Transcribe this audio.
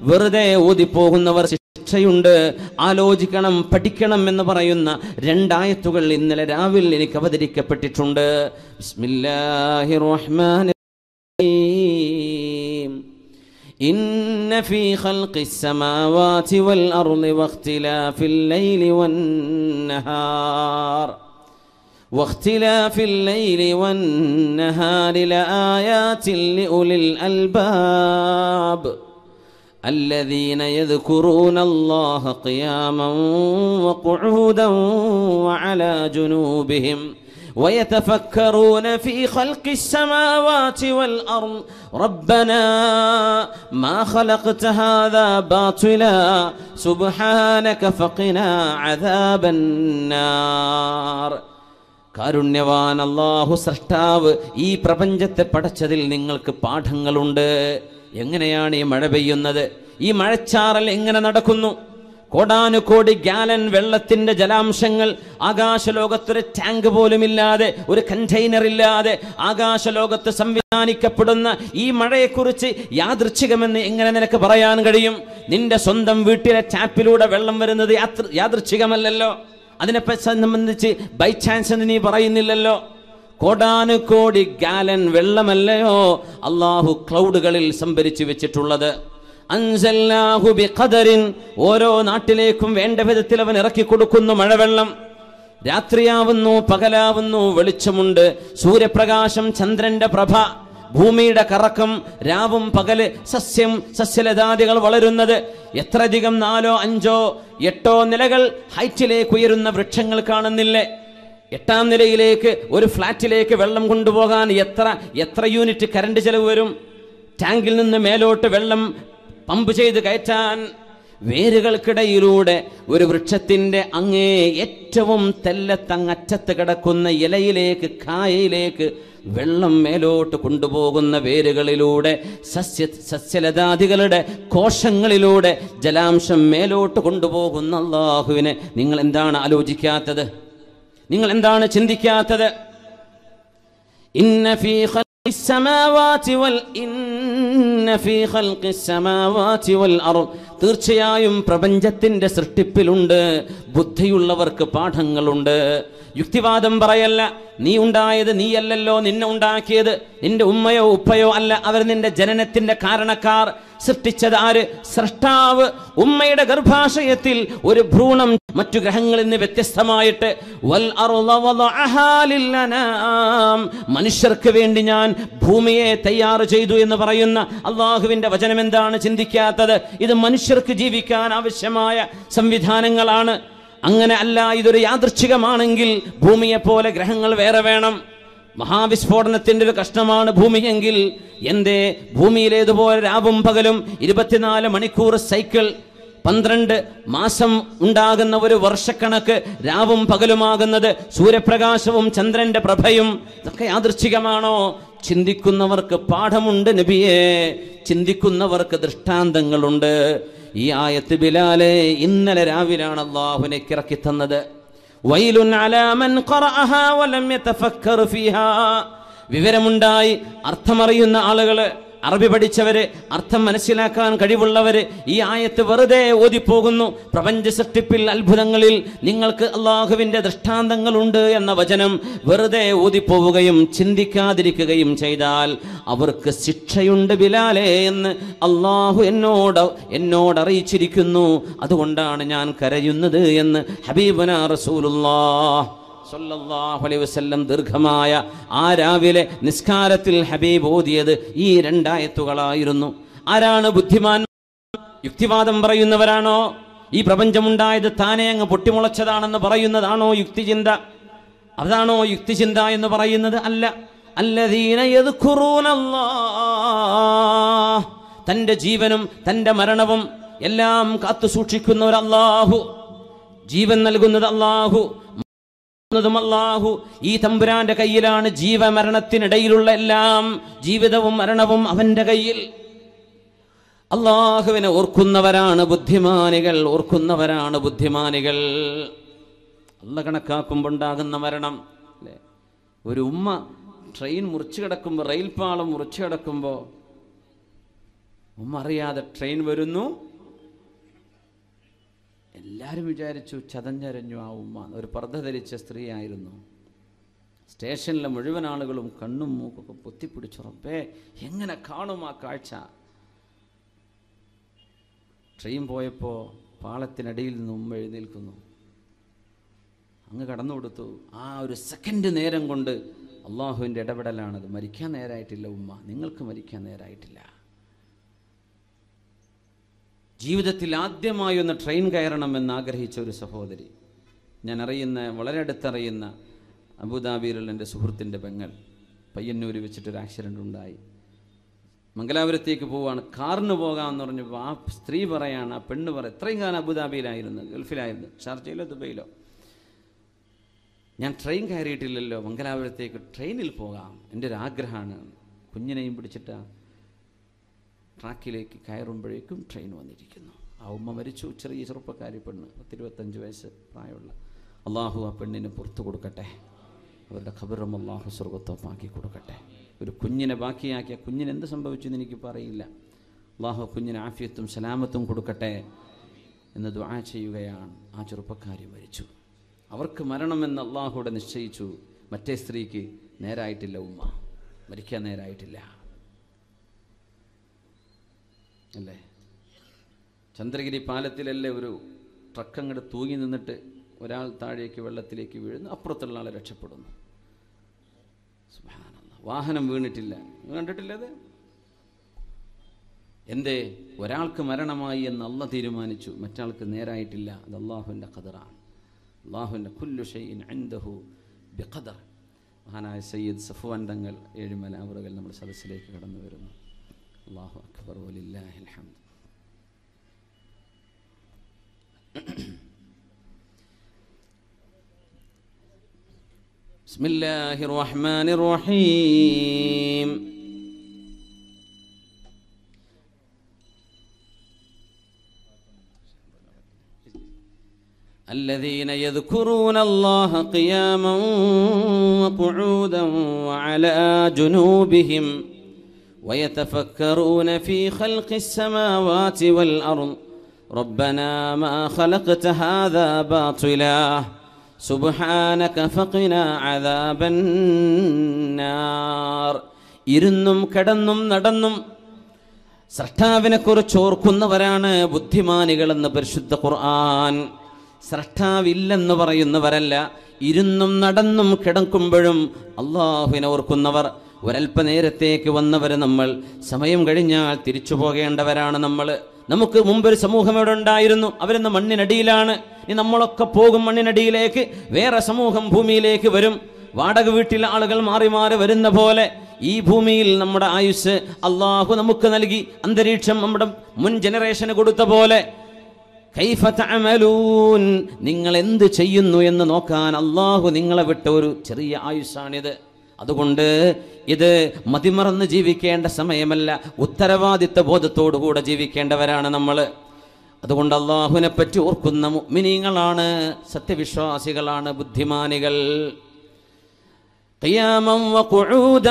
വെറുതെ ഓതിപ്പോകുന്നവർ ശിക്ഷയുണ്ട്. ആലോചിക്കണം, പഠിക്കണം എന്ന് പറയുന്ന 2 ആയത്തുകൾ ഇന്നലെ രാവിലെ എനിക്ക് അവതരിക്കപ്പെട്ടിട്ടുണ്ട്. ബിസ്മില്ലാഹിർ റഹ്മാനിർ റഹീം. ഇന്ന ഫീ ഖൽഖിസ് സമാവാതി വൽ അർളി വഖ്തിലാഫിൽ ലൈലി വന്നഹാർ واختلاف الليل والنهار لآيات لأولي الألباب الذين يذكرون الله قياما وقعودا وعلى جنوبهم ويتفكرون في خلق السماوات والأرض ربنا ما خلقت هذا باطلا سبحانك فقنا عذاب النار. കാരുണ്യവാൻ അല്ലാഹു സൃഷ്ടാവ് ഈ പ്രപഞ്ചത്തെ പടച്ചതിൽ നിങ്ങൾക്ക് പാഠങ്ങളുണ്ട്. എങ്ങനെയാണ് ഈ മഴ പെയ്യുന്നത്? ഈ മഴച്ചാറൽ എങ്ങനെ നടക്കുന്നു? കോടാനുകോടി ഗാലൻ വെള്ളത്തിന്റെ ജലാംശങ്ങൾ ആകാശലോകത്തൊരു ടാങ്ക് പോലുമില്ലാതെ, ഒരു കണ്ടെയ്നർ ഇല്ലാതെ ആകാശലോകത്ത് സംവിധാനിക്കപ്പെടുന്ന ഈ മഴയെക്കുറിച്ച് യാദൃച്ഛികമെന്ന് എങ്ങനെ നിനക്ക് പറയാൻ കഴിയും? നിന്റെ സ്വന്തം വീട്ടിലെ ടാപ്പിലൂടെ വെള്ളം വരുന്നത് യാദൃച്ഛികമല്ലല്ലോ. അതിനെ സംബന്ധിച്ച് ബൈ ചാൻസ് എന്ന് നീ പറയുന്നില്ലല്ലോ. കോടാനുകോടി ഗാലൻ വെള്ളമല്ലയോ അള്ളാഹു ക്ലൗഡുകളിൽ സംഭരിച്ചു വെച്ചിട്ടുള്ളത്. അൻസൽനാഹു ബിഖദറിൻ, ഓരോ നാട്ടിലേക്കും വേണ്ട വിധത്തിൽ അവൻ ഇറക്കി കൊടുക്കുന്നു മഴവെള്ളം. രാത്രിയാവുന്നു, പകലാവുന്നു, വെളിച്ചമുണ്ട്, സൂര്യപ്രകാശം, ചന്ദ്രന്റെ പ്രഭ, ഭൂമിയുടെ കറക്കം, രാവും പകല്, സസ്യലതാദികൾ വളരുന്നത്. എത്രയധികം 4, 5, 8 നിലകൾ ഹൈറ്റിലേക്ക് ഉയരുന്ന വൃക്ഷങ്ങൾ കാണുന്നില്ലേ? 8ാം നിലയിലേക്ക് ഒരു ഫ്ലാറ്റിലേക്ക് വെള്ളം കൊണ്ടുപോകാൻ എത്ര യൂണിറ്റ് കറണ്ട് ചെലവ് വരും? ടാങ്കിൽ നിന്ന് മേലോട്ട് വെള്ളം പമ്പ് ചെയ്ത് കയറ്റാൻ വേരുകൾക്കിടയിലൂടെ ഒരു വൃക്ഷത്തിന്റെ അങ്ങേ ഏറ്റവും തെല്ലത്തങ്ങറ്റത്ത് കിടക്കുന്ന ഇലയിലേക്ക്, കായയിലേക്ക് വെള്ളം മേലോട്ട് കൊണ്ടുപോകുന്ന വേരുകളിലൂടെ, സസ്യലതാദികളുടെ കോശങ്ങളിലൂടെ ജലാംശം മേലോട്ട് കൊണ്ടുപോകുന്ന അല്ലാഹുവിനെ നിങ്ങൾ എന്താണ് ആലോചിക്കാത്തത്? നിങ്ങൾ എന്താണ് ചിന്തിക്കാത്തത്? ഇന്ന ഫീ ഖൽഖിസ് സമാവാതി വൽ അർള്, തീർച്ചയായും പ്രപഞ്ചത്തിന്റെ സൃഷ്ടിപ്പിലുണ്ട്. ബുദ്ധിയുള്ളവർക്ക് പാഠങ്ങളുണ്ട്. യുക്തിവാദം പറയല്ല. നീ ഉണ്ടായത് നീയല്ലല്ലോ, നിന്നെ ഉണ്ടാക്കിയത് നിന്റെ ഉമ്മയോ ഉപ്പയോ അല്ല, അവർ നിന്റെ ജനനത്തിന്റെ കാരണക്കാർ. സൃഷ്ടിച്ചത് ആര്? സൃഷ്ടാവ്. ഉമ്മയുടെ ഗർഭാശയത്തിൽ ഒരു ഭ്രൂണം മറ്റു ഗ്രഹങ്ങളിൽ നിന്ന് വ്യത്യസ്തമായിട്ട് മനുഷ്യർക്ക് വേണ്ടി ഞാൻ ഭൂമിയെ തയ്യാർ ചെയ്തു എന്ന് പറയുന്ന അള്ളാഹുവിന്റെ വചനം എന്താണ് ചിന്തിക്കാത്തത്? ഇത് മനുഷ്യർക്ക് ജീവിക്കാൻ ആവശ്യമായ സംവിധാനങ്ങളാണ്. അങ്ങനെ അല്ല, ഇതൊരു യാദൃച്ഛികമാണെങ്കിൽ ഭൂമിയെ പോലെ ഗ്രഹങ്ങൾ വേറെ വേണം. മഹാവിസ്ഫോടനത്തിന്റെ ഒരു കഷ്ണമാണ് ഭൂമിയെങ്കിൽ എന്തേ ഭൂമിയിലേതുപോലെ രാവും പകലും 24 മണിക്കൂർ സൈക്കിൾ, 12 മാസം ഉണ്ടാകുന്ന ഒരു വർഷക്കണക്ക് രാവും പകലുമാകുന്നത്, സൂര്യപ്രകാശവും ചന്ദ്രന്റെ പ്രഭയും, ഇതൊക്കെ യാദൃച്ഛികമാണോ? ചിന്തിക്കുന്നവർക്ക് പാഠമുണ്ട് നബിയേ, ചിന്തിക്കുന്നവർക്ക് ദൃഷ്ടാന്തങ്ങളുണ്ട്. ഈ ആയത്ത് ബിലാലെ ഇന്നലെ രാവിലാണ് അല്ലാഹുവിനെ ഇറക്കി തന്നത്. വൈലുൻ അലാ മൻ ഖറഅഹാ വലം യതഫക്കർ ഫീഹാ, വിവരമുണ്ടായി അർത്ഥമറിയുന്ന ആളുകള്, അറബി പഠിച്ചവര്, അർത്ഥം മനസ്സിലാക്കാൻ കഴിവുള്ളവര് ഈ ആയത്ത് വെറുതെ ഓതിപ്പോകുന്നു. പ്രപഞ്ച സൃഷ്ടിപ്പിൽ, അത്ഭുതങ്ങളിൽ നിങ്ങൾക്ക് അള്ളാഹുവിന്റെ ദൃഷ്ടാന്തങ്ങളുണ്ട് എന്ന വചനം വെറുതെ ഓതിപ്പോവുകയും ചിന്തിക്കാതിരിക്കുകയും ചെയ്താൽ അവർക്ക് ശിക്ഷയുണ്ട് ബിലാലേ എന്ന് അള്ളാഹു എന്നോട് അറിയിച്ചിരിക്കുന്നു. അതുകൊണ്ടാണ് ഞാൻ കരയുന്നത് എന്ന് ഹബീബനാ റസൂലുള്ളാഹ് സല്ലല്ലാഹു അലൈഹി വസല്ലം ദീർഘമായ ആ രാവിലെ നിസ്കാരത്തിൽ ഹബീബ് ഓതിയത് ഈ 2 ആയത്തുകളായിരുന്നു. ആരാണ് ബുദ്ധിമാൻ? യുക്തിവാദം പറയുന്നവരാണോ? ഈ പ്രപഞ്ചമുണ്ടായത് താനേ അങ്ങ് പൊട്ടിമുളച്ചതാണെന്ന് പറയുന്നതാണോ യുക്തിചിന്ത? അതാണോ യുക്തിചിന്ത എന്ന് പറയുന്നത്? അല്ല. അല്ലദീന യദ്കുറൂനല്ലാഹ്, തന്റെ ജീവനും തന്റെ മരണവും എല്ലാം കാത്തു സൂക്ഷിക്കുന്നവർ അല്ലാഹു, ജീവൻ നൽകുന്നത് അല്ലാഹു, അല്ലാഹു. ഈ തമ്പുരാന്റെ കയ്യിലാണ് ജീവമരണത്തിനിടയിലുള്ള എല്ലാം. ജീവിതവും മരണവും അവന്റെ കയ്യിൽ. അള്ളാഹുവിനെ ഓർക്കുന്നവരാണ് ബുദ്ധിമാനികൾ, ഓർക്കുന്നവരാണ് ബുദ്ധിമാനികൾ. അള്ള കണക്കാക്കുമ്പോൾ ഉണ്ടാകുന്ന മരണം അല്ലേ? ഒരു ഉമ്മ ട്രെയിൻ മുറിച്ചു കിടക്കുമ്പോൾ, റെയിൽപാളം മുറിച്ചു കിടക്കുമ്പോൾ ഉമ്മ അറിയാതെ ട്രെയിൻ വരുന്നു. എല്ലാവരും വിചാരിച്ചു ചതഞ്ഞരഞ്ഞു ആ ഉമ്മ. ഒരു പർദ്ദ ധരിച്ച സ്ത്രീയായിരുന്നു. സ്റ്റേഷനിലെ മുഴുവൻ ആളുകളും കണ്ണും മൂക്കൊക്കെ പൊത്തിപ്പിടിച്ചു. റബ്ബേ, എങ്ങനെ കാണും ആ കാഴ്ച. ട്രെയിൻ പോയപ്പോൾ പാളത്തിനടിയിൽ നിന്ന് ഉമ്മ എഴുന്നേൽക്കുന്നു. അങ്ങ് കടന്നു കൊടുത്തു. ആ ഒരു സെക്കൻഡ് നേരം കൊണ്ട് അള്ളാഹുവിൻ്റെ ഇടപെടലാണത്. മരിക്കാൻ നേരായിട്ടില്ല ഉമ്മ, നിങ്ങൾക്ക് മരിക്കാൻ നേരായിട്ടില്ല. ജീവിതത്തിൽ ആദ്യമായി ഒന്ന് ട്രെയിൻ കയറണമെന്ന് ആഗ്രഹിച്ച ഒരു സഹോദരി, ഞാൻ അറിയുന്ന, വളരെ അടുത്തറിയുന്ന അബുദാബിയിലുള്ള എൻ്റെ സുഹൃത്തിൻ്റെ പെങ്ങൾ, പയ്യന്നൂർ വെച്ചിട്ടൊരു ആക്സിഡൻ്റ് ഉണ്ടായി. മംഗലാപുരത്തേക്ക് പോവുകയാണ്. കാറിന് പോകാമെന്ന് പറഞ്ഞപ്പോൾ ആ സ്ത്രീ പറയാണ്, ആ പെണ്ണ് ഇത്രയും കാലം അബുദാബിയിലായിരുന്നു, ഗൾഫിലായിരുന്നു, ഷാർജയിലോ ദുബൈയിലോ, ഞാൻ ട്രെയിൻ കയറിയിട്ടില്ലല്ലോ, മംഗലാപുരത്തേക്ക് ട്രെയിനിൽ പോകാം, എൻ്റെ ഒരു ആഗ്രഹമാണ്. കുഞ്ഞിനെയും പിടിച്ചിട്ട് ട്രാക്കിലേക്ക് കയറുമ്പോഴേക്കും ട്രെയിൻ വന്നിരിക്കുന്നു. ആ ഉമ്മ മരിച്ചു. ചെറിയ ചെറുപ്പക്കാരി പെണ്ണ്, 25 വയസ്സ് പ്രായമുള്ള. അള്ളാഹു ആ പെണ്ണിന് പുറത്തു കൊടുക്കട്ടെ. അവരുടെ ഖബറും അള്ളാഹു സ്വർഗത്തോപ്പാക്കി കൊടുക്കട്ടെ. ഒരു കുഞ്ഞിനെ ബാക്കിയാക്കിയ കുഞ്ഞിന് എന്ത് സംഭവിച്ചു എന്ന് എനിക്കിപ്പോൾ അറിയില്ല. അള്ളാഹു കുഞ്ഞിന് ആഫിയത്തും സലാമത്തും കൊടുക്കട്ടെ എന്ന് ദുആ ചെയ്യുകയാണ്. ആ ചെറുപ്പക്കാരി മരിച്ചു. അവർക്ക് മരണമെന്ന് അള്ളാഹുവിടെ നിശ്ചയിച്ചു. മറ്റേ സ്ത്രീക്ക് നേരായിട്ടില്ല, ഉമ്മ മരിക്കാൻ നേരായിട്ടില്ല. അല്ലേ? ചന്ദ്രഗിരി പാലത്തിലല്ലേ ഒരു ട്രക്ക് അങ്ങോട്ട് തൂങ്ങി നിന്നിട്ട് ഒരാൾ താഴേക്ക് വെള്ളത്തിലേക്ക് വീഴുന്നു, അപ്പുറത്തുള്ള ആളെ രക്ഷപ്പെടുന്നു. സുബ്ഹാനല്ലാഹ്, വാഹനം വീണിട്ടില്ല. കണ്ടിട്ടില്ലത്? എന്തേ? ഒരാൾക്ക് മരണമായി എന്ന് അള്ളാഹ് തീരുമാനിച്ചു, മറ്റാൾക്ക് നേരായിട്ടില്ല. അത് അള്ളാഹുവിൻ്റെ ഖദറാണ്. അള്ളാഹുവിൻ്റെ കുല്ലു ഷൈഇൻ ഇൻദഹു ബിഖദർ. മഹാനായ സയ്യിദ് സഫ്വാൻ തങ്ങൾ ഏഴുമല അവറുകൾ നമ്മുടെ സദസ്സിലേക്ക് കടന്നു വരുന്നു. അല്ലാഹു അക്ബർ വലില്ലാഹിൽ ഹംദ്. ബിസ്മില്ലാഹിർ റഹ്മാനിർ റഹീം. الذين يذكرون الله قياما وقعودا وعلى جنوبهم ويتفكرون في خلق السماوات والأرض ربنا ما خلقت هذا باطلا سبحانك فقنا عذاب النار. ഇരുന്നും കിടന്നും നടന്നും സ്രഷ്ടാവിനെ കുറിച്ച് ഓർക്കുന്നവരാണ് ബുദ്ധിമാനികളെന്ന് പരിശുദ്ധ ഖുർആൻ. സ്രഷ്ടാവില്ലെന്ന് പറയുന്നവരല്ല, ഇരുന്നും നടന്നും കിടക്കുമ്പോഴും അള്ളാഹുവിനെ ഓർക്കുന്നവർ. ഒരല്പനേരത്തേക്ക് വന്നവർ നമ്മൾ, സമയം കഴിഞ്ഞാൽ തിരിച്ചു പോകേണ്ടവരാണ് നമ്മൾ. നമുക്ക് മുമ്പൊരു സമൂഹം ഇവിടെ ഉണ്ടായിരുന്നു, അവരിന്ന് മണ്ണിനടിയിലാണ്. ഇനി നമ്മളൊക്കെ പോകും മണ്ണിനടിയിലേക്ക്. വേറെ സമൂഹം ഭൂമിയിലേക്ക് വരും. വാടക വീട്ടിലെ ആളുകൾ മാറി മാറി വരുന്ന പോലെ ഈ ഭൂമിയിൽ നമ്മുടെ ആയുസ് അള്ളാഹു നമുക്ക് നൽകി. അന്തരീക്ഷം നമ്മുടെ മുൻ ജനറേഷന് കൊടുത്ത പോലെ കൈഫ തഅമലൂൻ, നിങ്ങൾ എന്ത് ചെയ്യുന്നു എന്ന് നോക്കാൻ അള്ളാഹു നിങ്ങളെ വിട്ട ഒരു ചെറിയ ആയുസ്സാണിത്. അതുകൊണ്ട് ഇത് മതിമറന്ന് ജീവിക്കേണ്ട സമയമല്ല, ഉത്തരവാദിത്വ ബോധത്തോടുകൂടെ ജീവിക്കേണ്ടവരാണ് നമ്മൾ. അതുകൊണ്ട് അള്ളാഹുവിനെ പറ്റി ഓർക്കുന്ന മുഅ്മിനീങ്ങളാണ്, സത്യവിശ്വാസികളാണ്, ബുദ്ധിമാനികൾ. ഖിയാമൻ വഖുഊദ